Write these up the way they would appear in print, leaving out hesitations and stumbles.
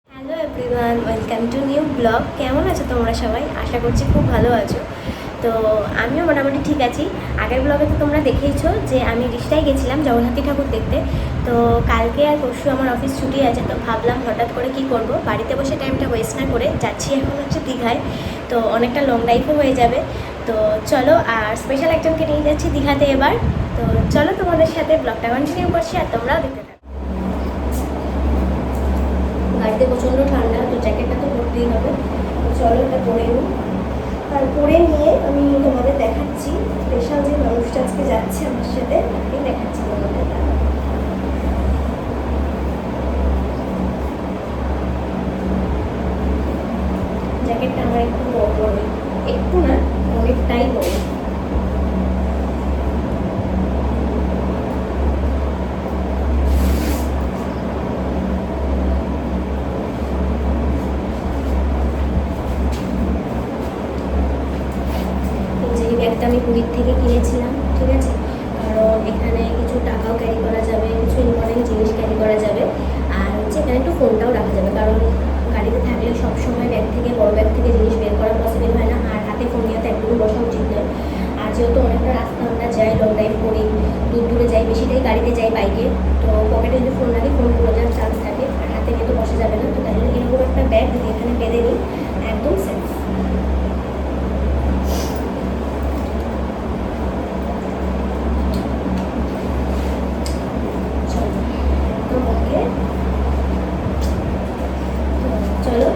Hello everyone, welcome to new blog. কেমন আছো তোমরা সবাই? আশা করছি খুব ভালো আছো। তো আমিও মোটামুটি ঠিক আছি। আগের ব্লগে তো তোমরা দেখেইছো যে আমি রিষ্টায় গেছিলাম জগন্নাথী ঠাকুর দেখতে। তো কালকে আর পরশু আমার অফিস ছুটি আছে, তো ভাবলাম হঠাৎ করে কি করব, বাড়িতে বসে টাইমটা ওয়েস্ট না করে যাচ্ছি এখন হচ্ছে দীঘায়। তো অনেকটা লং ড্রাইভও হয়ে যাবে। তো চলো, আর স্পেশাল একজনকে নিয়ে যাচ্ছি দীঘাতে এবার। তো চলো তোমাদের সাথে ব্লগটা কন্টিনিউ করছি আর তোমরাও দেখতে থাকো। গাড়িতে প্রচণ্ড ঠান্ডা, তো জ্যাকেটটা তো পরতেই হবে। তো চলো এটা পরে নিই। আর পরে নিয়ে আমি তোমাদের দেখাচ্ছি স্পেশাল যে মানুষটা আজকে যাচ্ছে আমার সাথে, এই দেখাচ্ছি তোমাদের। জ্যাকেটটা আমার একটু বড়, একটু না অনেকটাই বড়। ব্যাগটা আমি পুরীর থেকে কিনেছিলাম, ঠিক আছে, কারণ এখানে কিছু টাকাও ক্যারি করা যাবে, কিছু ইম্পর্টেন্ট জিনিস ক্যারি করা যাবে, আর হচ্ছে এখানে একটু ফোনটাও রাখা যাবে, কারণ গাড়িতে থাকলে সবসময় ব্যাগ থেকে বড় ব্যাগ থেকে জিনিস বের করা পসিবল হয় না, আর হাতে ফোন নিয়ে তো একটু বসা উচিত নয়। আর যেহেতু অনেকটা রাস্তা আমরা যাই, লং ড্রাইভ করি, দূর দূরে যাই, বেশিটাই গাড়িতে যাই বাইকে, তো পকেটে যদি ফোন রাখি ফোন পড়ে যাওয়ার চান্স থাকে, আর হাতে নিয়ে তো বসা যাবে না। তো তাই জন্য এরকম একটা ব্যাগ যদি এখানে বেঁধে নিই, একদম সেফ। চলো,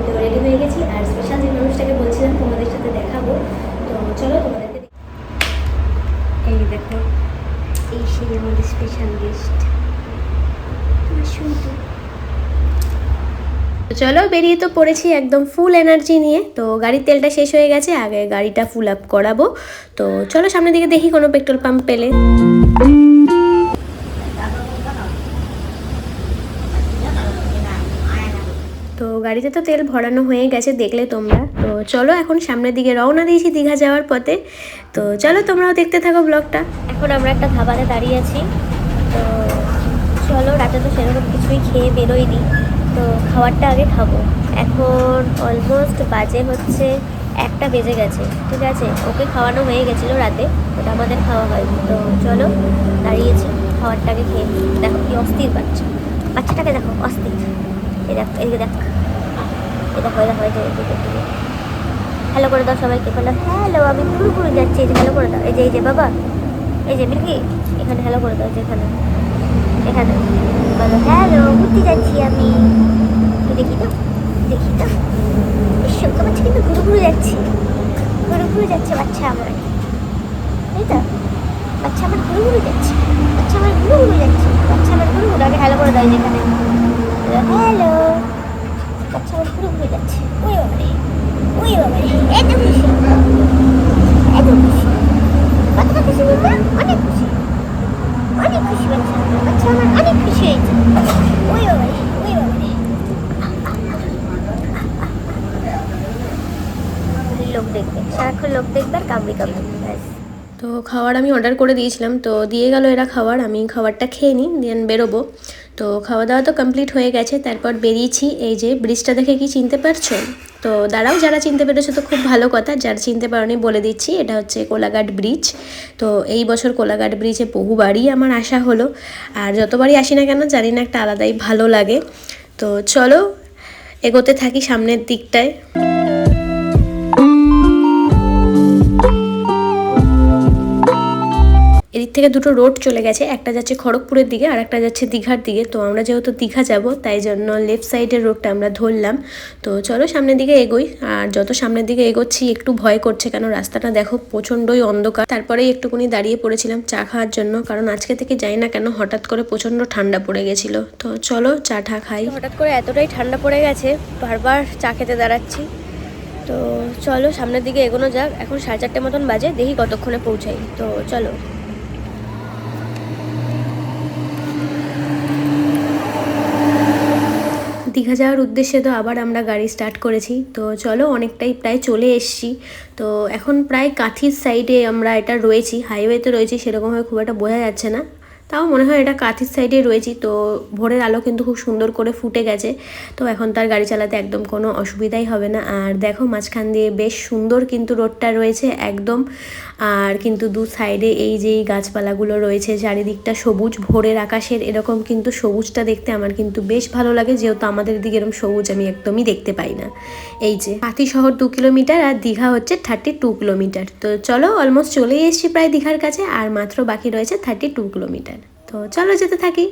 তো রেডি হয়ে গেছি, আর স্পেশাল যে মানুষটাকে বলছিলাম তোমাদের সাথে দেখাবো, তো চলো তোমাদেরকে। এই দেখো, এই সেই আমাদের স্পেশাল গেস্ট। চলো, বেরিয়ে তো পড়েছি একদম ফুল এনার্জি নিয়ে। তো গাড়ির তেলটা শেষ হয়ে গেছে, আগে গাড়িটা ফুল আপ করাবো। তো চলো সামনের দিকে দেখি কোনো পেট্রোল পাম্প পেলে। তো গাড়িতে তো তেল ভরানো হয়ে গেছে, দেখলে তোমরা। তো চলো এখন সামনের দিকে রওনা দিয়েছি দীঘা যাওয়ার পথে। তো চলো তোমরাও দেখতে থাকো ব্লগটা। এখন আমরা একটা ধাবাতে দাঁড়িয়ে আছি। তো চলো, রাতে তো সেরকম কিছুই খেয়ে বেরোইনি, তো খাবারটা আগে খাবো। এখন অলমোস্ট বাজে হচ্ছে 1টা বেজে গেছে, ঠিক আছে। ওকে খাওয়ানো হয়ে গেছিলো রাতে, ওটা আমাদের খাওয়া হয়নি। তো চলো দাঁড়িয়েছি, খাবারটাকে খেয়ে। দেখো কি অস্থির বাচ্চা, বাচ্চাটাকে দেখো অস্থির। এই দেখ, এদিকে দেখ, এটা হয়ে দেখো, এই যে হ্যালো করে দাও সবাইকে, বলো হ্যালো, আমি ঘুরে ঘুরে যাচ্ছি। এই যে হ্যালো করে দাও, এই যে বাবা, এই যে মিল্কি, এখানে হ্যালো করে দাও, যেখানে এখানে বলো হ্যালো, ঘুরতে যাচ্ছি আমি। দেখি তো, দেখি তো, সত্য বাচ্চা কিন্তু ঘুরে ঘুরে যাচ্ছি, ঘুরে ঘুরে যাচ্ছে বাচ্চা আমার, তাই তো? বাচ্চা আমার ঘুরে ঘুরে যাচ্ছে, বাচ্চা আমার ঘুরে ঘুরে যাচ্ছে, বাচ্চা আমার ঘুরে ঘুরে। আগে হ্যালো করে দাও, যেখানে হ্যালো, বাচ্চা আমার ঘুরে ঘুরে যাচ্ছে। ওই বাবারে, ওই বাবারে, এত খুশি, এত খুশি, কতটা খুশি বলতে? অনেক খুশি, অনেক খুশি বাচ্চা, বাচ্চা আমার অনেক খুশি হয়েছে। ওই বাবারে, ওই বাবারে, লোক দেখবে, সারাক্ষণ লোক দেখবে আর কামড়ি কামড়ি। তো খাবার আমি অর্ডার করে দিয়েছিলাম, তো দিয়ে গেল এরা খাবার। আমি খাবারটা খেয়ে নিই, দেন বেরোবো। তো খাওয়া দাওয়া তো কমপ্লিট হয়ে গেছে, তারপর বেরিয়েছি। এই যে ব্রিজটা দেখে কি চিনতে পারছো? তো দাঁড়াও, যারা চিনতে পেরেছো তো খুব ভালো কথা, যারা চিনতে পারোনি বলে দিচ্ছি, এটা হচ্ছে কোলাঘাট ব্রিজ। তো এই বছর কোলাঘাট ব্রিজে বহুবারই আমার আসা হলো, আর যতবারই আসি না কেন জানি না, একটা আলাদাই ভালো লাগে। তো চলো এগোতে থাকি সামনের দিকটায়। এদিক থেকে দুটো রোড চলে গেছে, একটা যাচ্ছে খড়গপুরের দিকে আর একটা যাচ্ছে দীঘার দিকে। তো আমরা যেহেতু দীঘা যাব, তাই জন্য লেফট সাইডের রোডটা আমরা ধরলাম। তো চলো সামনের দিকে এগোই। আর যত সামনের দিকে এগোচ্ছি একটু ভয় করছে, কেন রাস্তাটা দেখো প্রচণ্ডই অন্ধকার। তারপরেই একটুকুনি দাঁড়িয়ে পড়েছিলাম চা খাওয়ার জন্য, কারণ আজকে থেকে যাই না কেন হঠাৎ করে প্রচণ্ড ঠান্ডা পড়ে গেছিল। তো চলো চা টা খাই। হঠাৎ করে এতটাই ঠান্ডা পড়ে গেছে, বারবার চা খেতে দাঁড়াচ্ছি। তো চলো সামনের দিকে এগোনো যাক। এখন 4:30 মতন বাজে, দেখি কতক্ষণে পৌঁছাই। তো চলো। দীঘা যাওয়ার উদ্দেশ্যে তো আবার আমরা গাড়ি স্টার্ট করেছি। তো চলো অনেকটাই প্রায় চলে এসছি। তো এখন প্রায় কাঁথির সাইডে আমরা এটা রয়েছি, হাইওয়েতে রয়েছি, সেরকমভাবে খুব একটা বোঝা যাচ্ছে না। তাও মনে হয় এটা কাঁথির সাইডে রয়েছি। তো ভোরের আলো কিন্তু খুব সুন্দর করে ফুটে গেছে, তো এখন তার গাড়ি চালাতে একদম কোনো অসুবিধাই হবে না। আর দেখো মাঝখান দিয়ে বেশ সুন্দর কিন্তু রোডটা রয়েছে একদম। আর কিন্তু দু সাইডে এই যে গাছপালাগুলো রয়েছে, চারিদিকটা সবুজ, ভোরের আকাশের এরকম কিন্তু সবুজটা দেখতে আমার কিন্তু বেশ ভালো লাগে, যেহেতু আমাদের দিকে এরকম সবুজ আমি একদমই দেখতে পাই না। এই যে কাঁথি শহর 2 কিলোমিটার আর দীঘা হচ্ছে 32 কিলোমিটার। তো চলো অলমোস্ট চলেই এসেছি প্রায় দীঘার কাছে, আর মাত্র বাকি রয়েছে 32 কিলোমিটার। তো চলো যেতে থাকি।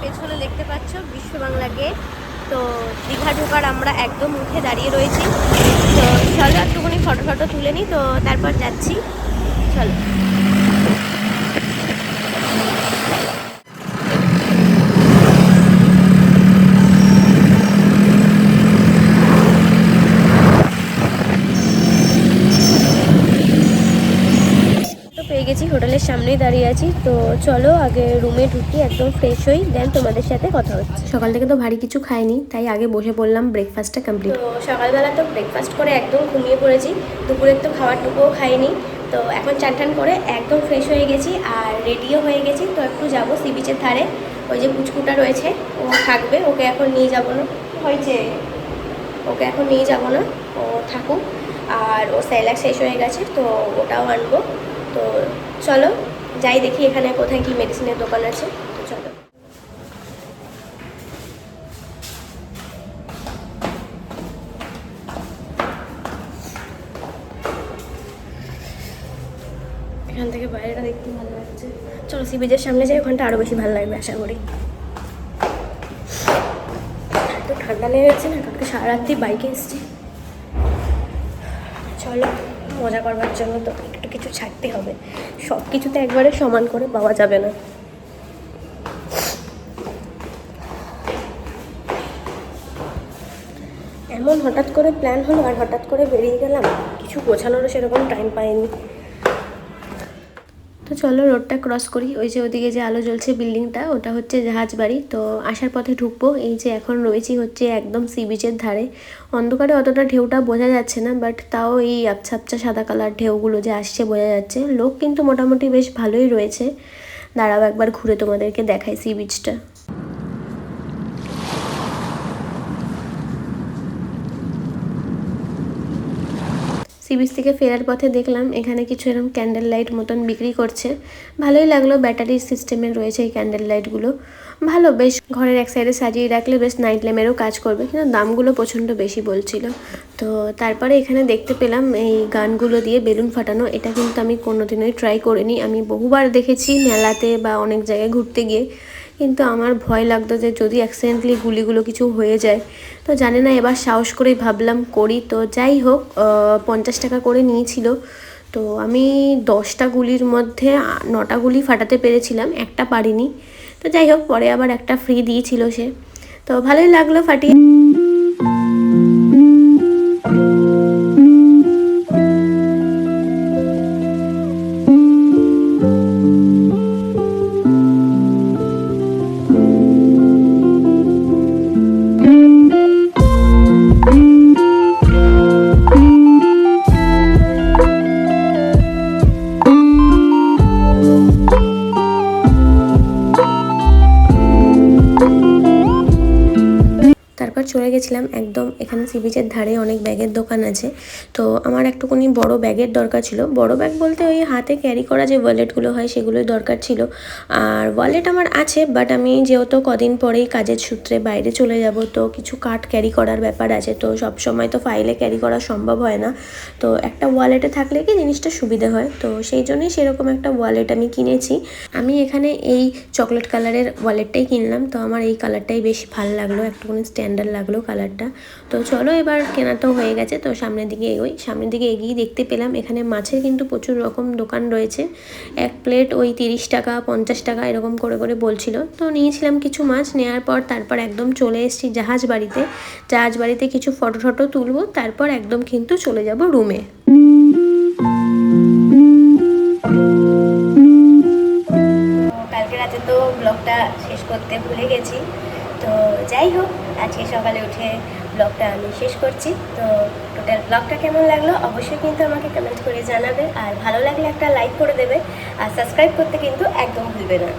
পেছনে দেখতে পাচ্ছ বিশ্ব বাংলা গেট। তো দীঘা ঢোকার আমরা একদম উঠে দাঁড়িয়ে রয়েছি। তো চলো একটুখানি ফটো তুলে নিই, তো তারপর যাচ্ছি। চলো। পেয়ে গেছি, হোটেলের সামনেই দাঁড়িয়ে আছি। তো চলো আগে রুমে ঢুকি, একদম ফ্রেশ হই, দেন তোমাদের সাথে কথা হচ্ছে। সকাল থেকে তো ভারী কিছু খাইনি, তাই আগে বসে পড়লাম ব্রেকফাস্টটা কমপ্লিট। তো সকালবেলা তো ব্রেকফাস্ট করে একদম ঘুমিয়ে পড়েছি, দুপুরের তো খাবারটুকুও খাইনি। তো এখন চান করে একদম ফ্রেশ হয়ে গেছি আর রেডিও হয়ে গেছি। তো একটু যাবো সি বিচের ধারে, ওই যে পুচকুটা রয়েছে ও থাকবে, ওকে এখন নিয়ে যাবো না, হয়েছে ওকে এখন নিয়ে যাবো না, ও থাকুক। আর ও স্যালাড শেষ হয়ে গেছে, তো ওটাও আনবো। তো চলো যাই দেখি এখানে কোথায় কি মেডিসিনের দোকান আছে। তো চলো। এখান থেকে বাইরেটা দেখতে ভালো লাগছে। চলো সি বিচের সামনে যাই, ওখানটা আরও বেশি ভালো লাগবে আশা করি। তো ঠান্ডা লেগে গেছে না, কালকে সারা রাত্রি বাইকে এসেছি। চলো মজা করবার জন্য তো একটু কিছু ছাড়তে হবে, সব কিছুতে একবারে সমান করে পাওয়া যাবে না। এমন হঠাৎ করে প্ল্যান হলো আর হঠাৎ করে বেরিয়ে গেলাম, কিছু গোছানোরও সেরকম টাইম পাইনি। তো চলো রোডটা ক্রস করি, ওই যে ওদিকে যে আলো জ্বলছে বিল্ডিংটা, ওটা হচ্ছে জাহাজ বাড়ি। তো আসার পথে ঢুকবো। এই যে এখন রয়েছি হচ্ছে একদম সি বিচের ধারে। অন্ধকারে অতটা ঢেউটা বোঝা যাচ্ছে না, বাট তাও এই আবছা আবছা সাদা কালার ঢেউগুলো যে আসছে বোঝা যাচ্ছে। লোক কিন্তু মোটামুটি বেশ ভালোই রয়েছে। দাঁড়াও একবার ঘুরে তোমাদেরকে দেখাই সি বিচটা। সি বিচ থেকে ফেরার পথে দেখলাম এখানে কিছু এরকম ক্যান্ডেল লাইট মতন বিক্রি করছে, ভালোই লাগলো। ব্যাটারি সিস্টেমের রয়েছে এই ক্যান্ডেল লাইটগুলো, ভালো, বেশ ঘরের এক সাইডে সাজিয়ে রাখলে বেশ নাইট ল্যাম্পেরও কাজ করবে, কিন্তু দামগুলো প্রচণ্ড বেশি বলছিল। তো তারপরে এখানে দেখতে পেলাম এই গানগুলো দিয়ে বেলুন ফাটানো, এটা কিন্তু আমি কোনোদিনই ট্রাই করিনি। আমি বহুবার দেখেছি মেলাতে বা অনেক জায়গায় ঘুরতে গিয়ে, কিন্তু আমার ভয় লাগতো যে যদি অ্যাক্সিডেন্টলি গুলিগুলো কিছু হয়ে যায়। তো জানি না, এবার সাহস করেই ভাবলাম করি। তো যাই হোক 50 টাকা করে নিয়েছিল। তো আমি 10টা গুলির মধ্যে 9টা গুলি ফাটাতে পেরেছিলাম, একটা পারিনি। তো যাই হোক পরে আবার একটা ফ্রি দিয়েছিল সে, তো ভালোই লাগলো ফাটিয়ে। চলে গেছিলাম একদম এখানে সি বিচের ধারে অনেক ব্যাগের দোকান আছে। তো আমার একটুখানি বড় ব্যাগের দরকার ছিল, বড় ব্যাগ বলতে ওই হাতে ক্যারি করা যে ওয়ালেটগুলো হয় সেগুলোই দরকার ছিল। আর ওয়ালেট আমার আছে, বাট আমি যেহেতু কদিন পরেই কাজের সূত্রে বাইরে চলে যাব, তো কিছু কার্ড ক্যারি করার ব্যাপার আছে, তো সব সময় তো ফাইলে ক্যারি করা সম্ভব হয় না। তো একটা ওয়ালেটে থাকলে কি জিনিসটা সুবিধে হয়, তো সেই জন্যই সেরকম একটা ওয়ালেট আমি কিনেছি। আমি এখানে এই চকলেট কালারের ওয়ালেটটাই কিনলাম, তো আমার এই কালারটাই বেশ ভালো লাগলো, একটুখানি স্ট্যান্ডার্ড লাগলো কালারটা। তো চলো এবার কেনা তো হয়ে গেছে, তো সামনের দিকে এগোই। সামনের দিকে এগিয়ে দেখতে পেলাম এখানে মাছের কিন্তু প্রচুর রকম দোকান রয়েছে। এক প্লেট ওই 30 টাকা 50 টাকা এরকম করে করে বলছিল। তো নিয়েছিলাম কিছু মাছ, নেওয়ার পর তারপর একদম চলে এসেছি জাহাজ বাড়িতে। জাহাজ বাড়িতে কিছু ফটো তুলবো, তারপর একদম কিন্তু চলে যাব রুমে। রাতে তো ব্লগটা শেষ করতে ভুলে গেছি। তো যাই হোক, আজকে সকালে উঠে ব্লগটা আমি শেষ করছি। তো টোটাল ব্লগটা কেমন লাগলো অবশ্যই কিন্তু আমাকে কমেন্ট করে জানাবে, আর ভালো লাগলে একটা লাইক করে দেবে, আর সাবস্ক্রাইব করতে কিন্তু একদম ভুলবে না।